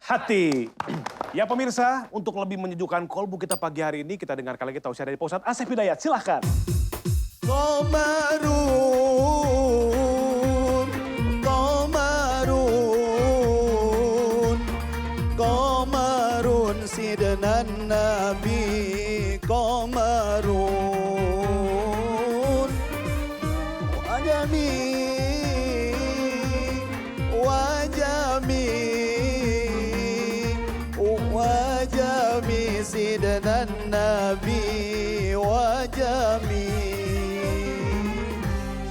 hati. Ya pemirsa, untuk lebih menyejukkan kolbu kita pagi hari ini, kita dengarkan lagi tausiah dari Pak Ustadz Asep Hidayat. Silahkan. Qamarun, Qamarun, Qamarun sidnan Nabi Qamarun, wajami, wajami, wajami sidnan Nabi wajami.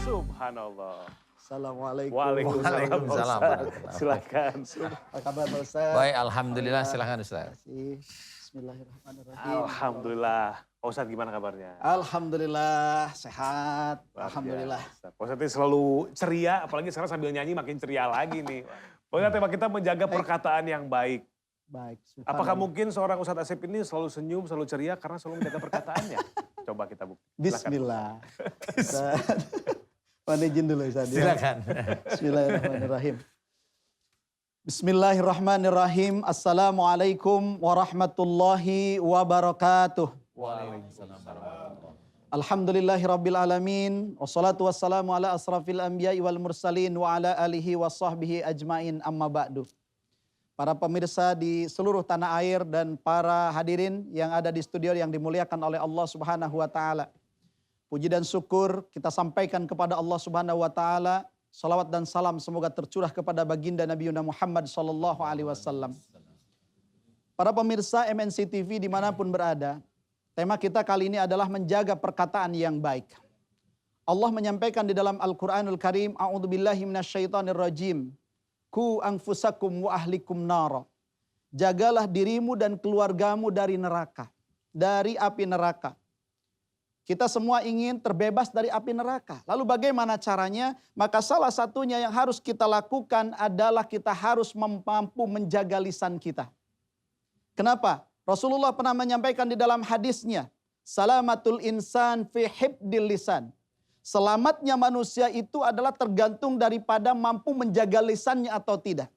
Subhanallah. Assalamualaikum. Waalaikumsalam. Silakan. Apa kabar Pak Ustaz? Baik, alhamdulillah. Silakan Ustaz. Bismillahirrahmanirrahim. Alhamdulillah. Pak Ustadz gimana kabarnya? Alhamdulillah sehat. Luar Alhamdulillah. biasa. Pak Ustadz ini selalu ceria, apalagi sekarang sambil nyanyi makin ceria lagi nih. Pak Ustadz, tema kita menjaga perkataan yang baik. Baik. Apakah mungkin seorang Ustadz Asep ini selalu senyum, selalu ceria karena selalu menjaga perkataannya? Coba kita bukti. Bismillah. Mohon izin dulu Ustaz. Silakan. Bismillahirrahmanirrahim. Bismillahirrahmanirrahim. Assalamualaikum warahmatullahi wabarakatuh. Waalaikumsalam. Alhamdulillahirabbil alamin. Wassalatu wassalamu ala asrafil anbiya'i wal mursalin wa ala alihi wa sahbihi ajmain amma ba'du. Para pemirsa di seluruh tanah air dan para hadirin yang ada di studio yang dimuliakan oleh Allah Subhanahu wa taala. Puji dan syukur kita sampaikan kepada Allah Subhanahu wa taala. Salawat dan salam semoga tercurah kepada baginda Nabi Muhammad sallallahu alaihi wasallam. Para pemirsa MNC TV dimanapun berada, tema kita kali ini adalah menjaga perkataan yang baik. Allah menyampaikan di dalam Al-Quranul Karim, A'udzubillahi minasyaitonirrajim. Ku anfusakum wa ahlikum nara. Jagalah dirimu dan keluargamu dari neraka. Dari api neraka. Kita semua ingin terbebas dari api neraka. Lalu bagaimana caranya? Maka salah satunya yang harus kita lakukan adalah kita harus mampu menjaga lisan kita. Kenapa? Rasulullah pernah menyampaikan di dalam hadisnya. Salamatul insan fi hibdil lisan. Selamatnya manusia itu adalah tergantung daripada mampu menjaga lisannya atau tidak.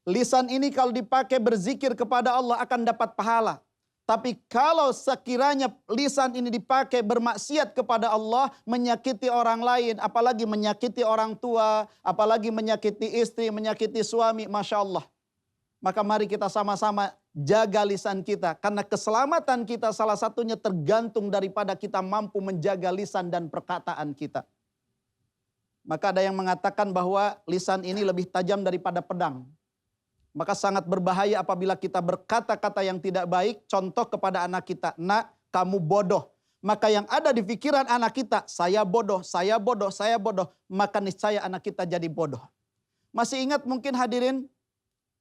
Lisan ini kalau dipakai berzikir kepada Allah akan dapat pahala. Tapi kalau sekiranya lisan ini dipakai bermaksiat kepada Allah, menyakiti orang lain, apalagi menyakiti orang tua, apalagi menyakiti istri, menyakiti suami, Masya Allah. Maka mari kita sama-sama jaga lisan kita. Karena keselamatan kita salah satunya tergantung daripada kita mampu menjaga lisan dan perkataan kita. Maka ada yang mengatakan bahwa lisan ini lebih tajam daripada pedang. Maka sangat berbahaya apabila kita berkata-kata yang tidak baik. Contoh kepada anak kita, nak kamu bodoh. Maka yang ada di pikiran anak kita, saya bodoh, saya bodoh, saya bodoh. Maka niscaya anak kita jadi bodoh. Masih ingat mungkin hadirin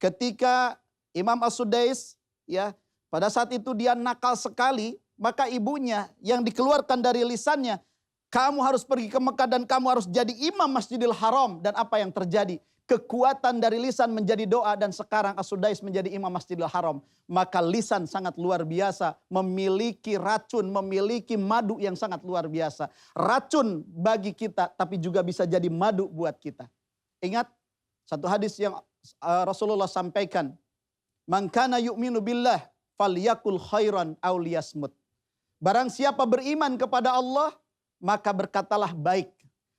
ketika Imam As-Sudais, ya, pada saat itu dia nakal sekali, maka ibunya yang dikeluarkan dari lisannya, kamu harus pergi ke Mekah dan kamu harus jadi imam Masjidil Haram. Dan apa yang terjadi? Kekuatan dari lisan menjadi doa dan sekarang As-Sudais menjadi imam Masjidil Haram. Maka lisan sangat luar biasa, memiliki racun, memiliki madu yang sangat luar biasa. Racun bagi kita tapi juga bisa jadi madu buat kita. Ingat satu hadis yang Rasulullah sampaikan. Man kana yu'minu billah falyakul khairan aw liyasmut. Barang siapa beriman kepada Allah, maka berkatalah baik.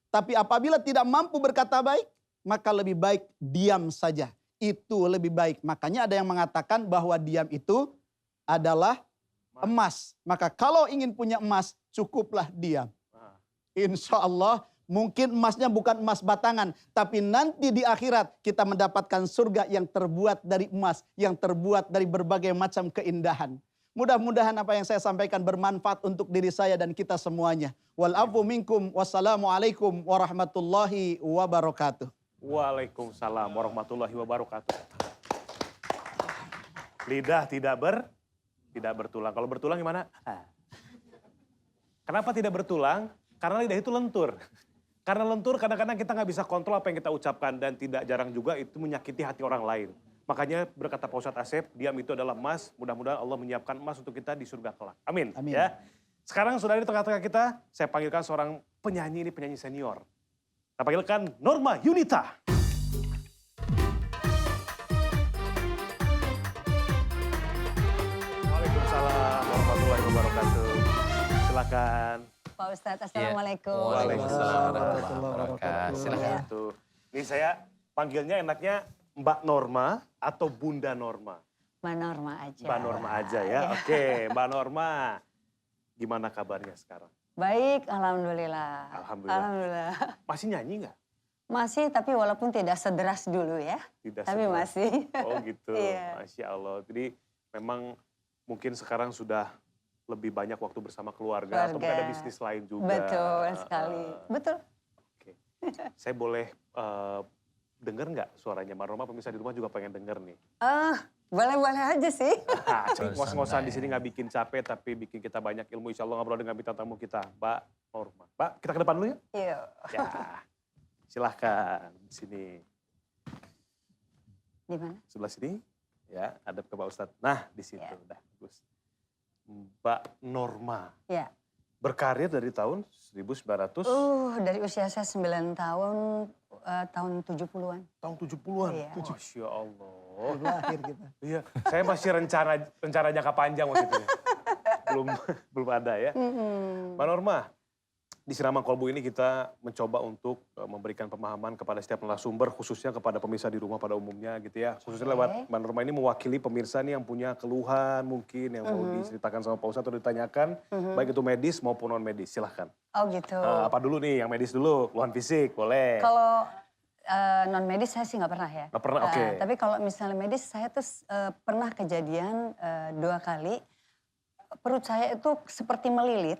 Tapi apabila tidak mampu berkata baik, maka lebih baik diam saja. Itu lebih baik. Makanya ada yang mengatakan bahwa diam itu adalah emas. Maka kalau ingin punya emas, cukuplah diam. Insya Allah mungkin emasnya bukan emas batangan. Tapi nanti di akhirat kita mendapatkan surga yang terbuat dari emas. Yang terbuat dari berbagai macam keindahan. Mudah-mudahan apa yang saya sampaikan bermanfaat untuk diri saya dan kita semuanya. Wal-afu minkum. Wassalamualaikum warahmatullahi wabarakatuh. Waalaikumsalam warahmatullahi wabarakatuh. Lidah tidak bertulang. Kalau bertulang gimana? Kenapa tidak bertulang? Karena lidah itu lentur. Karena lentur kadang-kadang kita nggak bisa kontrol apa yang kita ucapkan. Dan tidak jarang juga itu menyakiti hati orang lain. Makanya berkata Pak Ustadz Asep, diam itu adalah emas. Mudah-mudahan Allah menyiapkan emas untuk kita di surga kelak. Amin. Amin. Ya. Sekarang sudah di tengah-tengah kita, saya panggilkan seorang penyanyi, ini penyanyi senior. Kita panggilkan Norma Yunita. silakan. Pak Ustadz, Iya. Assalamualaikum. Waalaikumsalam warahmatullahi wabarakatuh. Silakan. Tuh. Ini saya panggilnya enaknya Mbak Norma atau Bunda Norma? Mbak Norma aja. Mbak Norma aja ya. Oke, Mbak Norma. Gimana kabarnya sekarang? Baik, Alhamdulillah. Alhamdulillah. Alhamdulillah. Masih nyanyi nggak? Masih, tapi walaupun tidak sederas dulu ya. Tidak Tapi semua. masih. Oh gitu, Iya. Masya Allah. Jadi memang mungkin sekarang sudah lebih banyak waktu bersama keluarga. Atau mungkin ada bisnis lain juga. Betul sekali. Betul. Oke. Saya boleh denger nggak suaranya Mbak Norma? Pemirsa di rumah juga pengen denger nih. Boleh-boleh aja sih. Nah, ngos-ngosan Santai. di sini nggak bikin capek, tapi bikin kita banyak ilmu. Insya Allah ngobrol dengan bintang tamu kita, Mbak Norma. Mbak, kita ke depan dulu ya? Yuk. Ya, silahkan di sini. Di mana? Sebelah sini, ya, hadap ke Pak Ustadz. Nah, di situ, Ya. udah bagus. Mbak Norma, Ya. berkarir dari tahun 1900, Dari usia saya 9 tahun, tahun 70-an. tahun 70-an. Iya. Masya Allah. Belum lahir kita. Iya, saya masih rencana jangka panjang waktu itu. belum ada ya. Mbak Norma, di Siraman Kolbu ini kita mencoba untuk memberikan pemahaman kepada setiap narasumber, khususnya kepada pemirsa di rumah pada umumnya gitu ya. Khususnya lewat Mbak Norma ini mewakili pemirsa nih yang punya keluhan mungkin, yang mau diceritakan sama Pak Ustadz atau ditanyakan, baik itu medis maupun non-medis, silahkan. Oh gitu. Apa dulu nih, yang medis dulu, keluhan fisik, boleh. Kalau non medis saya sih nggak pernah ya. Nggak pernah, oke. Tapi kalau misalnya medis saya tuh pernah kejadian 2 kali perut saya itu seperti melilit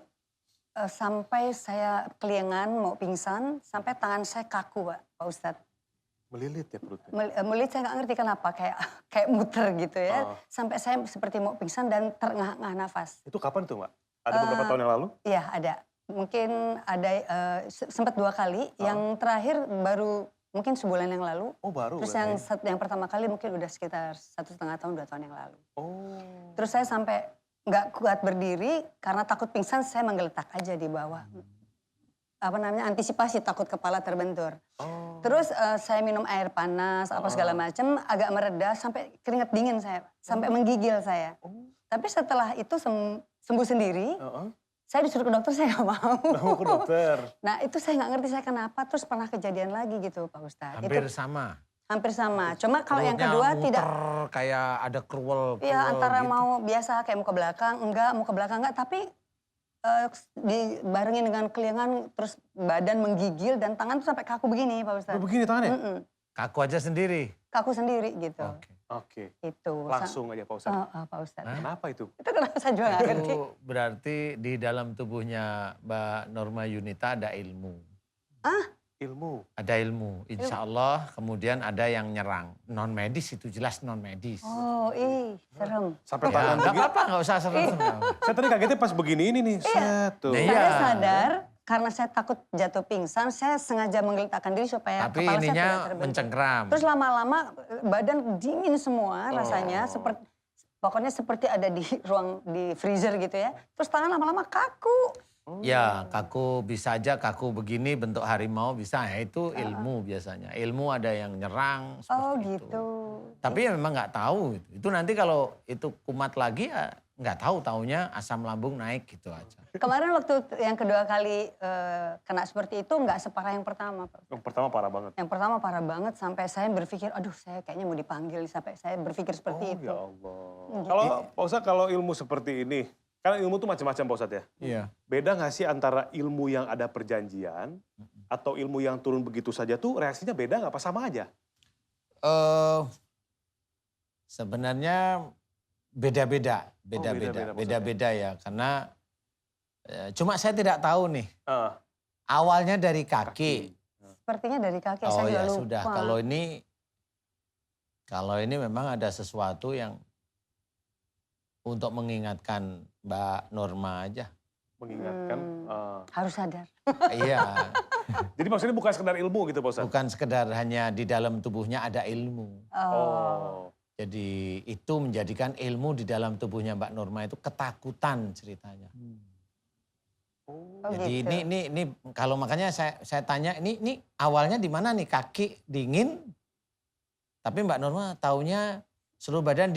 sampai saya keliengan mau pingsan sampai tangan saya kaku Pak Ustadz. Melilit ya perutnya. Melilit saya nggak ngerti kenapa kayak muter gitu ya. Oh. Sampai saya seperti mau pingsan dan terengah-engah nafas. Itu kapan tuh Mbak? Ada beberapa tahun yang lalu? Iya ada. Mungkin ada sempat 2 kali. Yang terakhir baru mungkin sebulan yang lalu. Oh baru. Terus berarti. yang pertama kali mungkin udah sekitar 1,5 tahun, 2 tahun yang lalu. Oh. Terus saya sampai nggak kuat berdiri karena takut pingsan saya menggeletak aja di bawah. Apa namanya antisipasi takut kepala terbentur. Oh. Terus saya minum air panas apa segala macam agak mereda sampai keringat dingin saya sampai menggigil saya. Tapi setelah itu sembuh sendiri. Saya disuruh ke dokter, saya nggak mau. Mau ke dokter. Nah itu saya nggak ngerti saya kenapa, terus pernah kejadian lagi gitu Pak Ustadz. Hampir Itu sama. hampir sama. Cuma kalau yang Perutnya kedua muter, tidak. kayak ada kruwel Iya antara gitu. mau biasa kayak mau ke belakang enggak. Tapi dibarengin dengan keliangan, terus badan menggigil dan tangan tuh sampai kaku begini Pak Ustadz. Begini tangannya? Kaku aja sendiri. Kaku sendiri gitu. Oke. Oke. Itu. Langsung aja Pak Ustadz. Pak Ustadz. Kenapa itu? Itu kenapa saya juga nggak ngerti. Itu berarti di dalam tubuhnya Mbak Norma Yunita ada ilmu. Ilmu. Ada ilmu, insya Allah. Kemudian ada yang nyerang. Non medis itu jelas non medis. Oh serem. Sampai Ya, tangan nggak begini. apa-apa, nggak usah serem. Saya tadi kagetnya pas begini ini nih. Set tuh. Nah, Saya Iya. sadar karena saya takut jatuh pingsan, saya sengaja menggeletakkan diri supaya Tapi kepala saya ininya tidak terbentur. mencengkram. Terus lama-lama badan dingin semua rasanya, pokoknya seperti ada di ruang di freezer gitu ya. Terus tangan lama-lama kaku. Ya, kaku bisa aja kaku begini bentuk harimau bisa. Ya, itu ilmu biasanya. Ilmu ada yang nyerang seperti Oh itu. gitu. Tapi ya memang nggak tahu. Itu nanti kalau itu kumat lagi ya nggak tahu. Taunya asam lambung naik gitu aja. Kemarin waktu yang kedua kali kena seperti itu nggak separah yang pertama, Pak. Yang pertama parah banget. Yang pertama parah banget sampai saya berpikir, aduh saya kayaknya mau dipanggil sampai saya berpikir seperti itu. Ya Allah. Kalau Pak Ustadz kalau ilmu seperti ini, kan ilmu tuh macam-macam Pak Ustadz ya. Iya. Beda nggak sih antara ilmu yang ada perjanjian atau ilmu yang turun begitu saja tuh reaksinya beda nggak? Apa sama aja? Sebenarnya beda-beda, beda-beda beda-beda ya. Karena cuma saya tidak tahu nih. Ah, Awalnya dari kaki. Sepertinya dari kaki Oh saya juga ya lupa. sudah. Kalau ini memang ada sesuatu yang untuk mengingatkan Mbak Norma aja. mengingatkan. Harus sadar. Iya. Jadi maksudnya bukan sekedar ilmu gitu Pak Ustadz? Bukan sekedar hanya di dalam tubuhnya ada ilmu. Oh. Jadi itu menjadikan ilmu di dalam tubuhnya Mbak Norma itu ketakutan ceritanya. Oh, Jadi gitu. ini kalau makanya saya tanya ini awalnya di mana nih kaki dingin, tapi Mbak Norma taunya seluruh badan